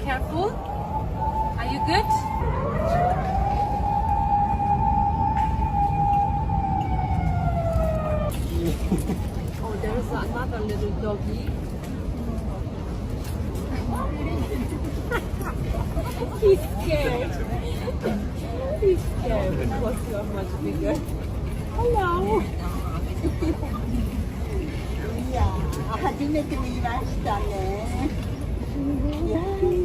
careful. Are you good? Oh, there is another little doggy. He's scared. He's scared because you are much bigger. Hello. いやー、初めて見ましたね。いやー